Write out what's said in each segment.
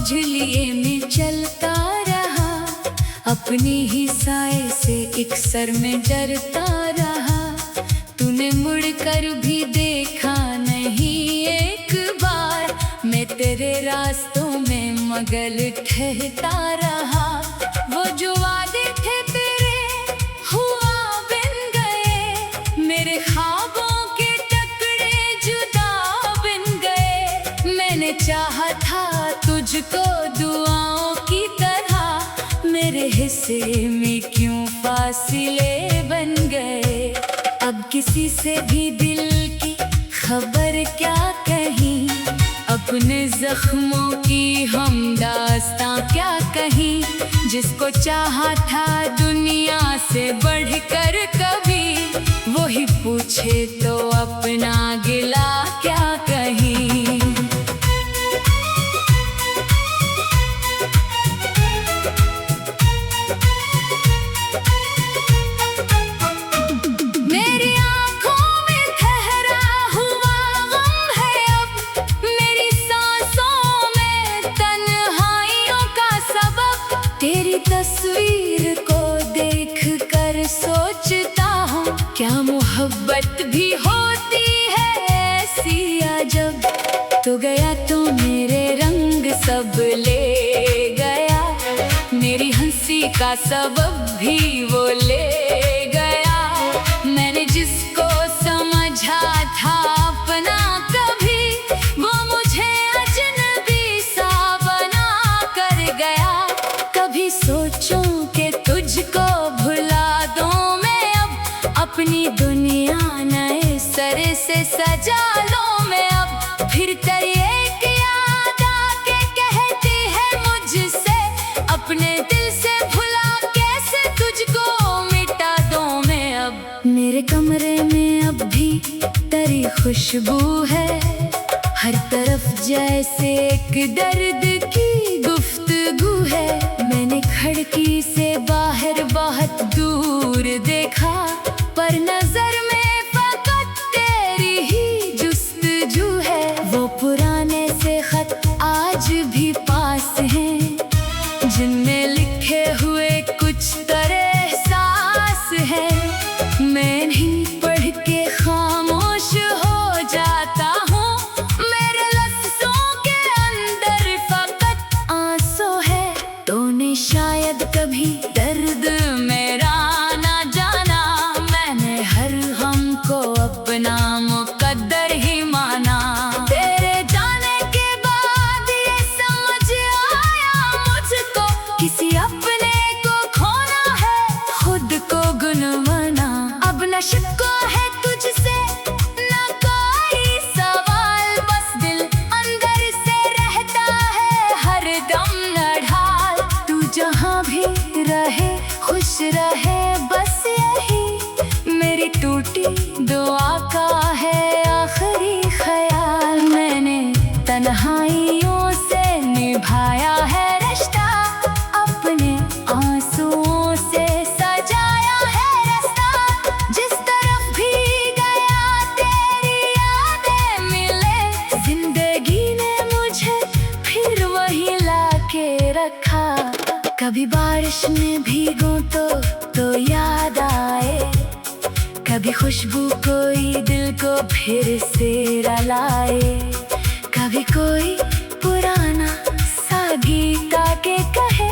बोझ लिए मैं चलता रहा, अपनी ही साए से एक सर में डरता रहा। तूने मुड़कर भी देखा नहीं एक बार, मैं तेरे रास्तों में मगल ठहरता रहा। वो जो वादे थे तेरे हुआ बिन गए, मेरे ख्वाबों के टुकड़े जुदा बिन गए। मैंने चाहा था तुझको दुआओं की तरह, मेरे हिस्से में क्यों फासले बन गए। अब किसी से भी दिल की खबर क्या कहीं, अपने जख्मों की हम दास्तां क्या कहीं। जिसको चाहा था दुनिया से बढ़कर कभी, वो ही पूछे तो अपना गिला क्या कहीं। मेरी आंखों में ठहरा हुआ गम है अब, मेरी सांसों में तन्हाइयों का सबब। तेरी तस्वीर को देख कर सोचता हूँ, क्या मोहब्बत भी होती है ऐसी अजब। तो गया तो मेरे रंग सब ले गया, मेरी हंसी का सबब भी वो ले गया। मैंने जिसको समझा था अपना कभी, वो मुझे अजनबी सा बना कर गया। कभी सोचूं कि तुझको भुला दूं मैं अब, अपनी दुनिया नए सरे से सजा लूं मैं अब। फिर तेरी एक याद आके कहती है मुझसे, अपने दिल से भुला कैसे तुझको मिटा दूं मैं अब। मेरे कमरे में अब भी तेरी खुशबू है, हर तरफ जैसे एक दर्द की गुफ्तगू है। मैंने खिड़की से बाहर बहुत दूर देखा, पर नजर में फकत तेरी ही जुस्तजू है। वो पुराने से खत आज भी पास हैं, जिनमें लिखे हुए कुछ तरह एहसास है। मैं नहीं पढ़ के खामोश हो जाता हूँ, मेरे लफ्ज़ों के अंदर फकत आंसू है। तूने शायद कभी दर्द मेरा ना जाना, मैंने हर गम को अपना मुकद्दर ही माना। तेरे जाने के बाद ये समझ आया मुझको, किसी अपने को खोना है खुद को गुनवाना। अब न शिकवा है तुझसे न कोई सवाल, बस दिल अंदर से रहता है हर दम नढाल। तू जहाँ भी रहे खुश रहे, बस यही मेरी टूटी दुआ का है आखिरी ख्याल। मैंने तन्हाइयों से निभाया है रिश्ता, अपने आंसुओं से सजाया है रास्ता। जिस तरफ भी गया तेरी यादें मिले, जिंदगी ने मुझे फिर वही लाके रखा। कभी बारिश में भीगूं तो याद आए, कभी खुशबू कोई दिल को फिर से रलाए। कभी कोई पुराना सा गीत आके कहे,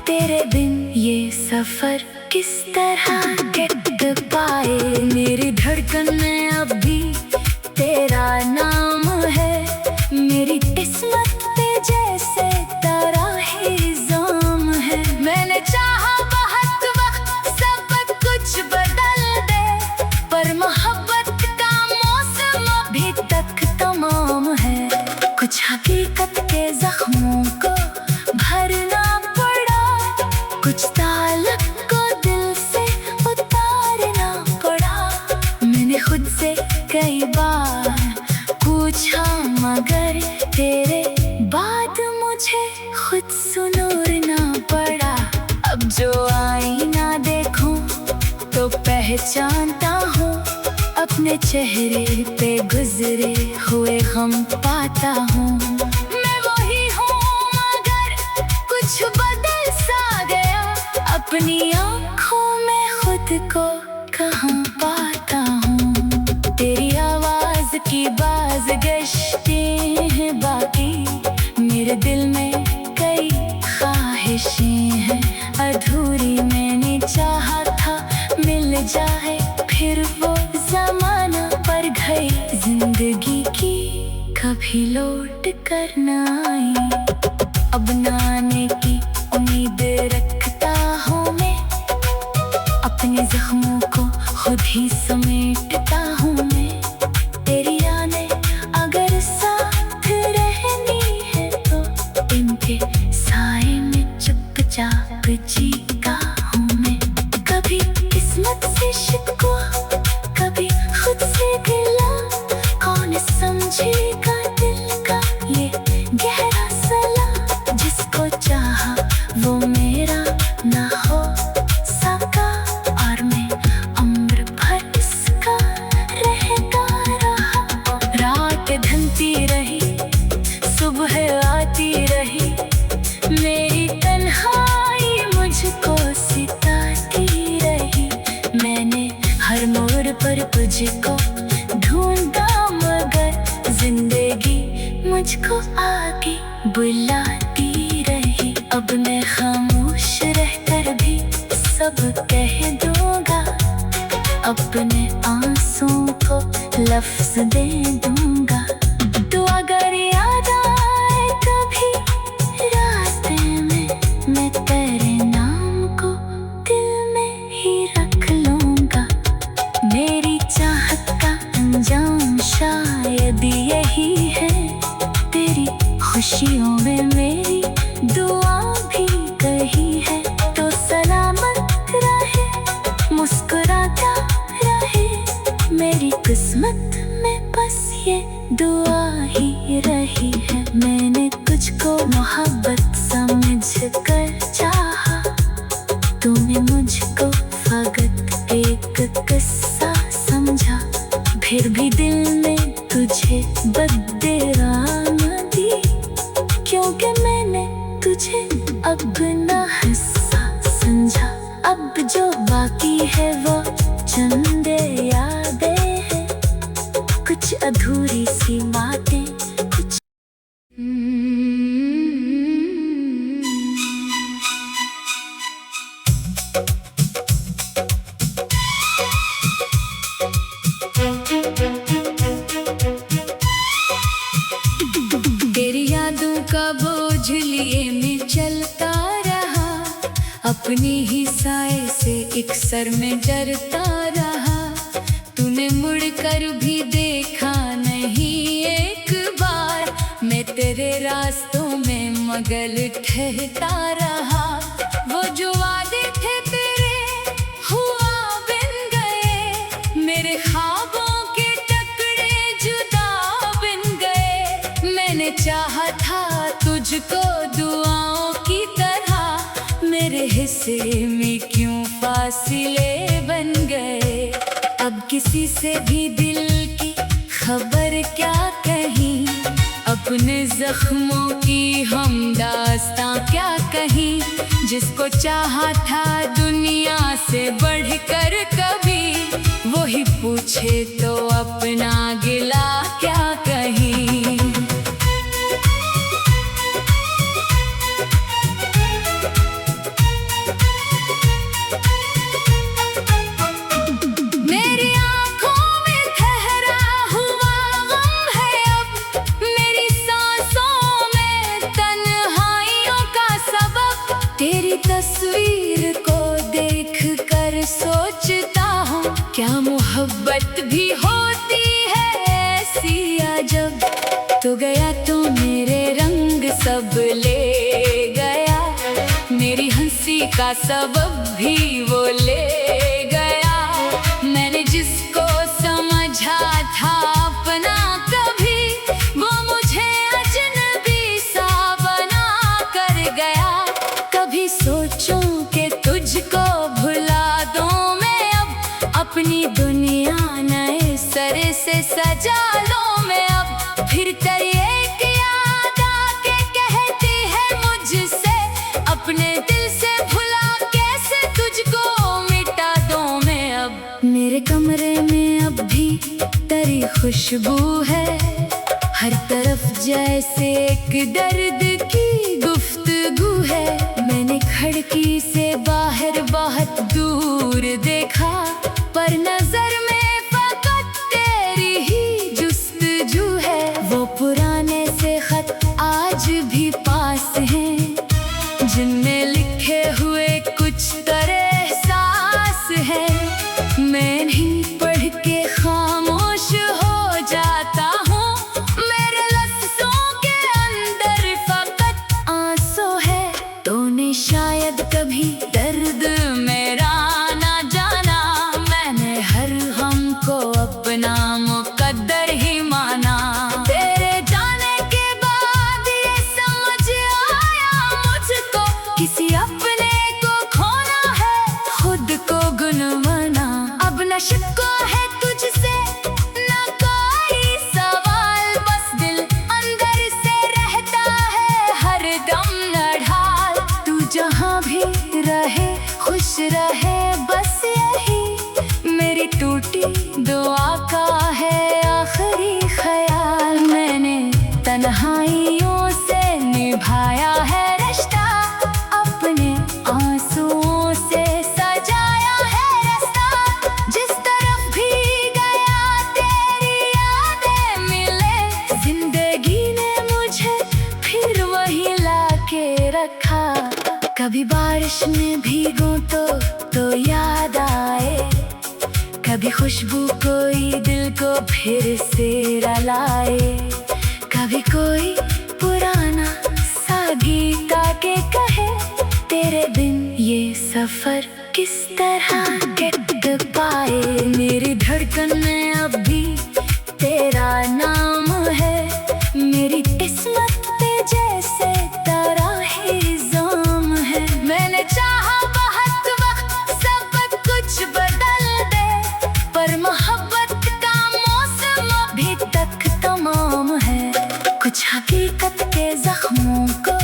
तेरे बिन ये सफर किस तरह कट पाए। मेरी धड़कन में अब भी तेरा नाम है, मेरी किस्मत पे जैसे तराहे जाम है। मैंने चाहा बहुत वक्त सब कुछ बदल दे, पर मोहब्बत का मौसम अभी तक तमाम है। कुछ हकीकत के जख्मों को भरना पड़ा, कुछ ताल्लुक को दिल से उतारना पड़ा। मैंने खुद से कई बार पूछा, मगर तेरे बाद मुझे खुद सुनूरना पड़ा। अब जो आईना देखूं तो पहचानता हूँ, अपने चेहरे पे गुजरे हुए गम पाता हूँ। मैं वही हूँ मगर कुछ बदल सा गया, अपनी आँखों में खुद को कहाँ पाता हूँ। तेरी आवाज की बाज गश्तें हैं बाकी, मेरे दिल में कई ख्वाहिशें हैं अधूरी। मैंने चाहा था मिल जाए फिर वो ज़माना, पर गई जिंदगी की कभी लौट कर न आई। अब न आने की उम्मीद रखता हूँ मैं, अपने जख्मों को खुद ही समेटता हूँ मैं। तेरी यादें अगर साथ रहनी है तो इनके साए में चुपचाप जीता हूँ मैं। कभी किस्मत से शिकवा, कभी खुद से गिला, कौन समझेगा दिल का ये गहरा सला। जिसको चाहा वो मेरा ना हो सका, और मैं उम्र भर इसका रहता रहा। रात ढलती रही, सुबह आती रही, मेरी तन्हाई मुझको सिताती रही। मैंने हर मोड़ पर तुझको ढूंढा, मगर जिंदगी मुझको आगे बुलाती रही। अब मैं खामोश रहकर भी सब कह दूंगा, अपने आंसुओं को लफ्ज दे दूंगा। तो अगर याद आए कभी रास्ते में, मैं तेरे नाम को दिल में ही रख लूंगा। मेरी चाहत का अंजाम शायद यही है, तेरी खुशियों में मेरी दुआ भी कही है। तो सलामत रहे, मुस्कुराता रहे, मेरी किस्मत में बस ये दुआ ही रही है। मैंने तुझको मोहब्बत समझ कर चाहा, तूने मुझको फकत एक किस्सा समझा। फिर भी दिल में तुझे बददुआएं दी, क्योंकि मैंने तुझे अपना हिस्सा समझा। अब जो बाकी है वो चंद यादें हैं, कुछ अधूरी सी बातें, कुछ तेरी यादों का बोझ लिए मैं चलता रहा, अपनी ही साए से एक सर में डरता रहा। तूने मुड़कर भी देखा नहीं एक बार, मैं तेरे रास्तों में मगल ठहरता रहा। वो जो वादे थे तेरे हुआ बिन गए, मेरे ख्वाबों के टुकड़े जुदा बिन गए। मैंने चाहा था तुझको दुआओं की तरह, मेरे हिस्से में क्यों फासिले बन गए। अब किसी से भी दिल की खबर क्या कहीं, अपने जख्मों की हम दास्तां क्या कहीं। जिसको चाहा था दुनिया से बढ़कर कभी, वो ही पूछे तो अपना गिला क्या कहीं। मेरी आँखों में ठहरा हुआ गम है अब, मेरी सांसों में तन्हाइयों का सबब। तेरी तस्वीर को देख कर सोचता हूँ, क्या मोहब्बत भी होती है ऐसी अजब। तो गया तो मेरे रंग सब ले गया, मेरी हंसी का सबब भी वो ले गया। मैंने जिसको समझा था अपना कभी, वो मुझे अजनबी सा बना कर गया। कभी सोचूं कि तुझको भुला दूं मैं अब, अपनी दुनिया नए सरे से सजा लूं मैं अब। फिर तेरी एक याद आके कहती है मुझसे, खुशबू है। हर तरफ जैसे एक दर्द की गुफ्तगू है। मैंने खिड़की से बाहर बहुत दूर देखा, पर नजर में फकत तेरी ही जुस्तजू है। वो पुराने से खत आज भी पास हैं, जिनमें लिखे हुए कुछ तरह एहसास है। मैं नहीं पढ़ के खामोश हो जाता हूँ, मेरे लफ्ज़ों के अंदर फकत आंसू है। तूने शायद कभी दर्द मेरा ना जाना, मैंने हर गम को अपना मुकद्दर ही माना। तेरे जाने के बाद ये समझ आया मुझको, किसी अपने को खोना है, खुद को गुनवाना। अब न शिकवा है तुझसे न कोई सवाल, बस दिल अंदर से रहता है हर दम नढाल। तू जहाँ भी रहे खुश रहे, बस यही मेरी टूटी दुआ का है आखिरी ख्याल। मैंने तन्हाइयों से निभाया है रिश्ता, अपने आंसुओं से सजाया है रास्ता। जिस तरफ भी गया तेरी यादें मिले, जिंदगी ने मुझे फिर वही लाके रखा। कभी बारिश में भीगूं तो याद आए, कभी खुशबू कोई दिल को फिर से रुलाए, कभी कोई पुराना सा गीत आके कहे, तेरे बिन ये सफर किस तरह कट पाए। मेरी धड़कन में अब भी तेरा नाम है, मेरी किस्मत पे जैसे तेरा ही जाम है। मैंने चाहा बहुत वक्त सब कुछ बदल दे, पर मोहब्बत का मौसम अभी तक तमाम है। कुछ हकीकत के जख्मों को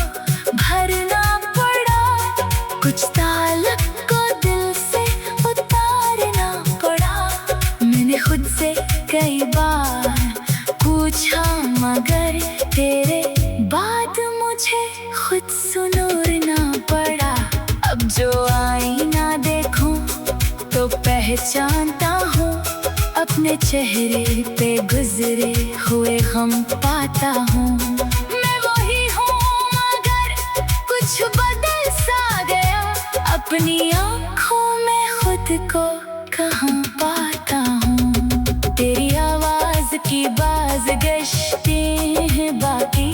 भरना पड़ा, कुछ ताल्लुक को दिल से उतारना पड़ा। मैंने खुद से कई बार पूछा, मगर तेरे बाद मुझे खुद सुनूरना पड़ा। अब जो आईना देखूं तो पहचानता हूँ, अपने चेहरे पे गुजरे हुए गम पाता हूँ। मैं वही हूँ मगर कुछ बदल सा गया, अपनी आँखों में खुद को कहाँ पाता हूँ। तेरी आवाज़ की बाज़गश्तें हैं बाकी,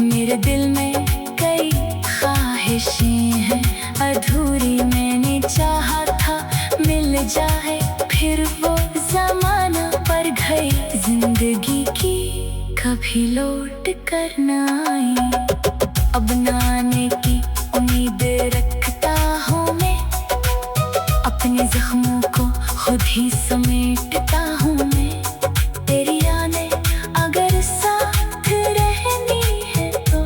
मेरे दिल में कई ख्वाहिशें हैं अधूरी। मैंने चाहा था मिल जाए फिर वो ज़माना, पर गई जिंदगी की कभी लौट कर न आई। अब न आने की उम्मीद रखता हूँ मैं, अपने जख्मों को खुद ही समेटता हूँ मैं। तेरी यादें अगर साथ रहनी है तो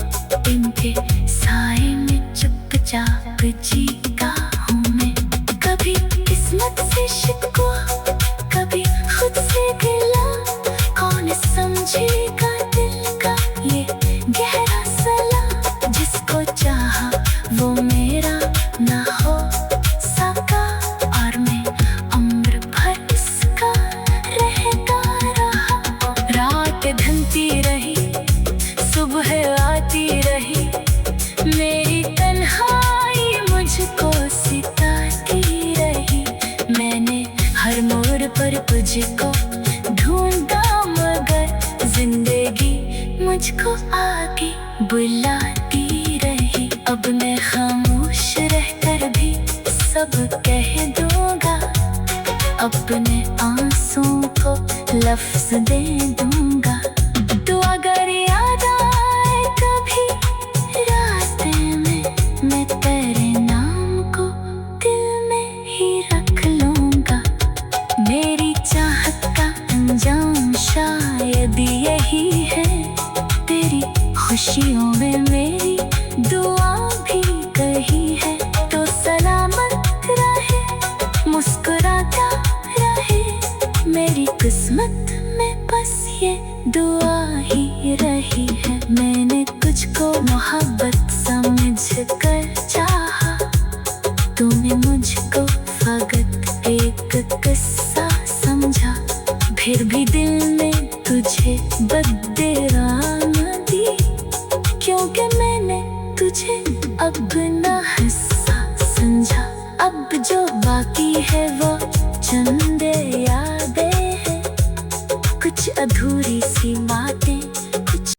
इनके साए में चुपचाप जीता हूँ मैं। कभी किस्मत से शिकवा, कभी खुद से गिला, कौन समझेगा दिल का ये गहरा सला। जिसको चाहा वो मेरा ना हो सका, और मैं उम्र भर इसका रहता रहा। रात ढलती रही, सुबह आती रही, मेरी तन्हाई मुझको सिताती रही। मैंने हर मोड़ पर तुझको ढूंढा, मगर जिंदगी मुझको आगे बुलाती रही। अब मैं खामोश रहकर भी सब कह दूंगा, अपने आंसुओं को लफ्ज़ दे दूंगा। तो अगर याद आए कभी रास्ते में, मैं तेरे नाम को दिल में ही रख लूंगा। मेरी चाहत का अंजाम शायद यही है, तेरी खुशियों में मेरी दुआ भी कही है। तो सलामत रहे, मुस्कुराता रहे, मेरी किस्मत में बस क्योंकि मैंने तुझे अब ना हिस्सा समझा। अब जो बाकी है वो चंद यादें हैं, कुछ अधूरी सी बातें, कुछ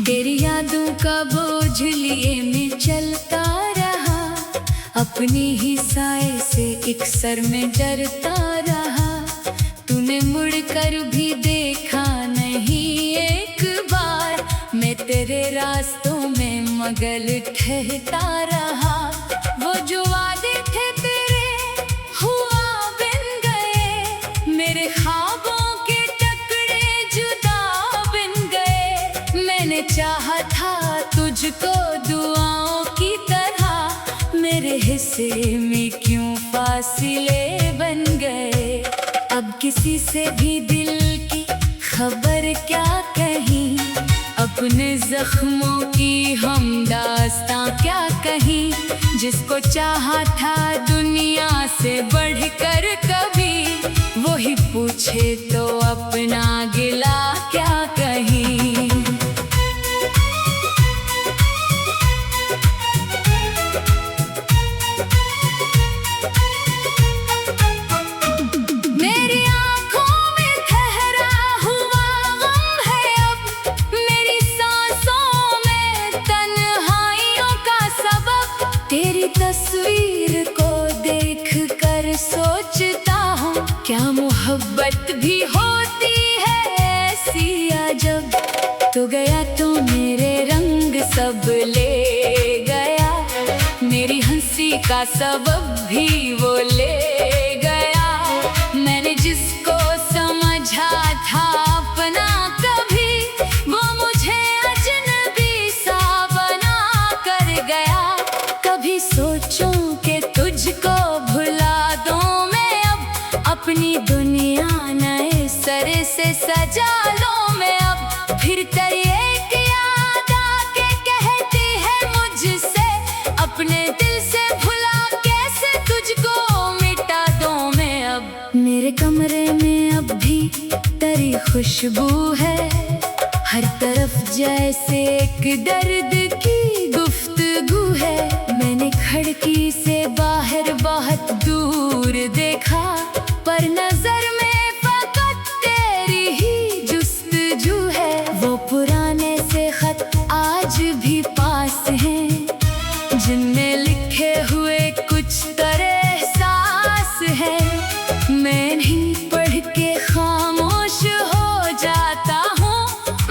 तेरी यादों का बोझ लिए मैं चलता रहा, अपनी ही साए से एक सर में डरता रहा। तूने मुड़ कर भी देखा नहीं एक बार, मैं तेरे रास्तों में मगल ठहरता रहा। वो जो वादे थे तेरे हुआ बन गए, मेरे ख्वाबों के टुकड़े जुदा बन गए। मैंने चाहा था तुझको दुआओं की तरह, मेरे हिस्से में क्यों फासले बन गए। अब किसी से भी दिल की खबर क्या कहीं, अपने जख्मों की हम दास्तां क्या कहीं। जिसको चाहा था दुनिया से बढ़कर कभी, वही पूछे तो अपना गिला क्या कहीं। मेरी आँखों में ठहरा हुआ गम है अब, मेरी सांसों में तन्हाइयों का सबब। तेरी तस्वीर को देख कर सोचता हूँ, क्या मोहब्बत भी होती है ऐसी अजब। तो गया तो मेरे रंग सब ले गया, मेरी हंसी का सबब भी वो ले गया। मैंने जिसको समझा था अपना कभी, वो मुझे अजनबी सा बना कर गया। कभी सोचूं कि तुझको भुला दूं मैं अब, अपनी दुनिया नए सरे से सजा लूं मैं अब। फिर तेरी एक याद आके कहती है मुझसे, अपने दिल से भुला कैसे तुझको मिटा दूं मैं अब। मेरे कमरे में अब भी तेरी खुशबू है, हर तरफ जैसे एक दर्द की गुफ्तगू है। मैंने खिड़की से बाहर बहुत दूर देखा, पर नजर में फकत तेरी ही जुस्तजू है। वो पुराने से खत आज भी पास हैं, जिनमें लिखे हुए कुछ तरह एहसास है। मैं नहीं पढ़ के खामोश हो जाता हूँ,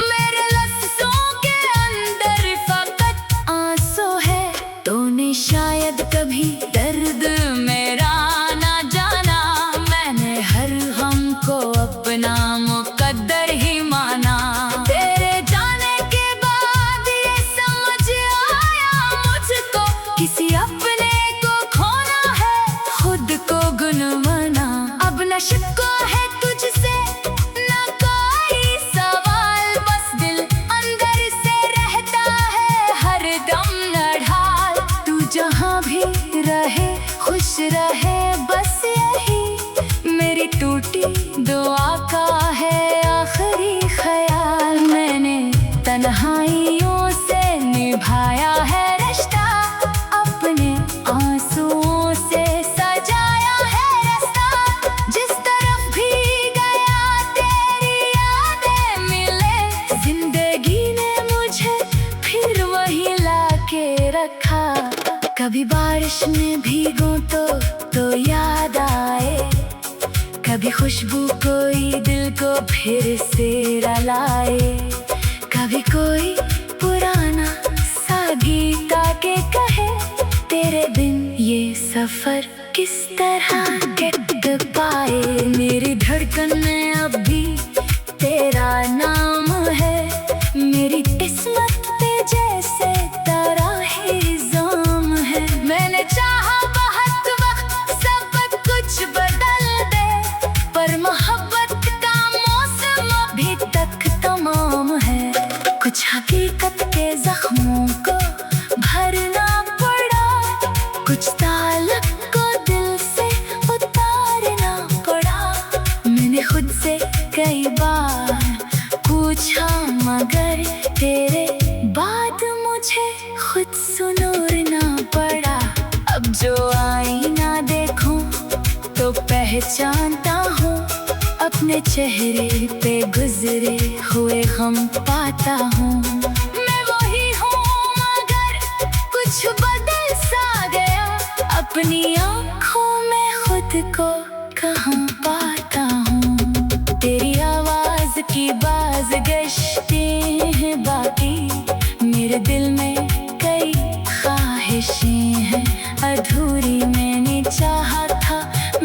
मेरे लफ्ज़ों के अंदर फकत आंसू है। तूने शायद कभी दर्द मेरा ना जाना, मैंने हर गम को अपना मुकद्दर ही माना। तेरे जाने के बाद ये समझ आया मुझको, किसी अपने को खोना है खुद को गुनवाना। अब न शिकवा है तुझसे न कोई सवाल, बस दिल अंदर से रहता है हर दम नढाल। तू जहाँ भी रहे खुश रहे, बस यही मेरी टूटी दुआ का है आखिरी ख्याल। मैंने तन्हाइयों से निभाया है रिश्ता, अपने आंसुओं से सजाया है रास्ता। जिस तरफ भी गया तेरी यादें मिले, जिंदगी ने मुझे फिर वही लाके रखा। कभी बारिश में भीगूं तो याद आए, कभी खुशबू कोई दिल को फिर से रुलाए। कभी कोई पुराना सा गीत आके कहे, तेरे बिन ये सफर किस तरह कट पाए। मेरी धड़कन में अब भी तेरा नाम है, मेरी किस्मत पे जैसे तेरा ही जाम है। मैंने चाहा बहुत वक्त सब कुछ बदल दे, पर मोहब्बत का मौसम अभी तक तमाम है। कुछ हकीकत के जख्मों मुझे खुद सुनोरना पड़ा। अब जो आईना देखूं तो पहचानता हूँ, अपने चेहरे पे गुजरे हुए गम पाता हूँ। मैं वही हूँ मगर कुछ बदल सा गया, अपनी आँखों में खुद को कहाँ पाता हूँ। तेरी आवाज की बाज़गश्तें हैं बाकी, मेरे दिल में कई ख्वाहिशें हैं अधूरी। मैंने चाहा था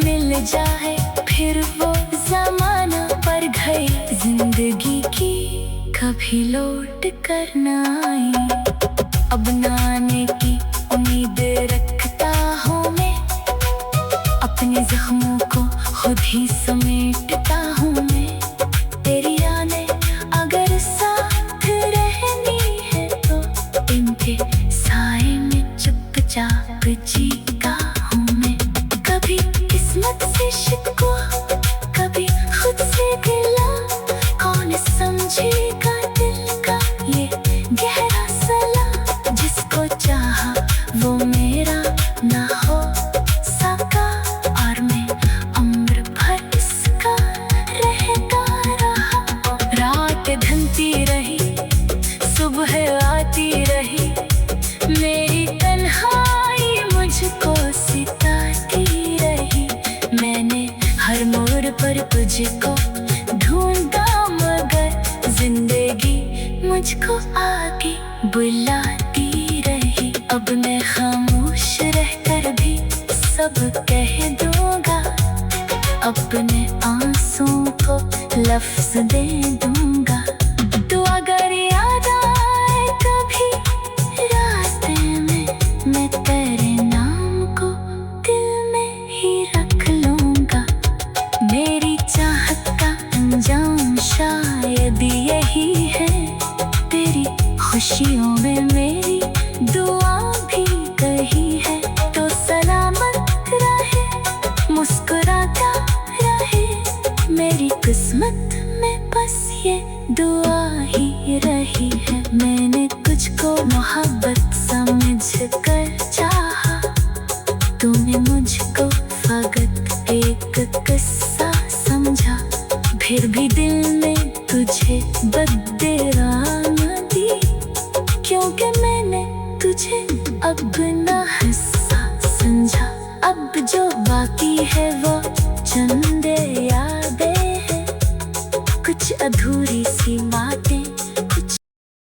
मिल जाए फिर वो ज़माना, पर गई जिंदगी की कभी लौट कर न आई। अब न आने की उम्मीद रखता हूँ मैं, अपने जख्मों को खुद ही समेटता हूँ मैं। तेरी यादें अगर साथ रहनी है तो इनके साए में चुपचाप जीता हूँ मैं। कभी किस्मत से शिकवा, कभी खुद से गिला, कौन समझेगा दिल का ये गहरा सला। जिसको चाहा वो मेरा ना हो सका, और मैं उम्र भर इसका रहता रहा। रात ढलती रही, सुबह आती रही, मेरी तन्हाई मुझको सिताती रही। मैंने हर मोड़ पर तुझको ढूंढा मगर जिंदगी मुझको आगे बुलाती रही। अब मैं खामोश रहकर भी सब कह दूंगा, अपने आंसुओं को लफ्ज दे दूंगा। तू अगर याद आए कभी रास्ते में, मैं तेरे नाम को दिल में ही रख लूंगा। मेरी चाहत का अंजाम शायद यही है, तेरी खुशियों में मेरी दुआ भी कही है। तो सलामत रहे, मुस्कुराता रहे, मेरी किस्मत में बस ये दुआ ही रही है। मैंने तुझको मोहब्बत समझ कर चाहा, तूने मुझको फकत एक किस्सा समझा। फिर भी दिल में तुझे बदराना दी, क्योंकि मैंने तुझे अब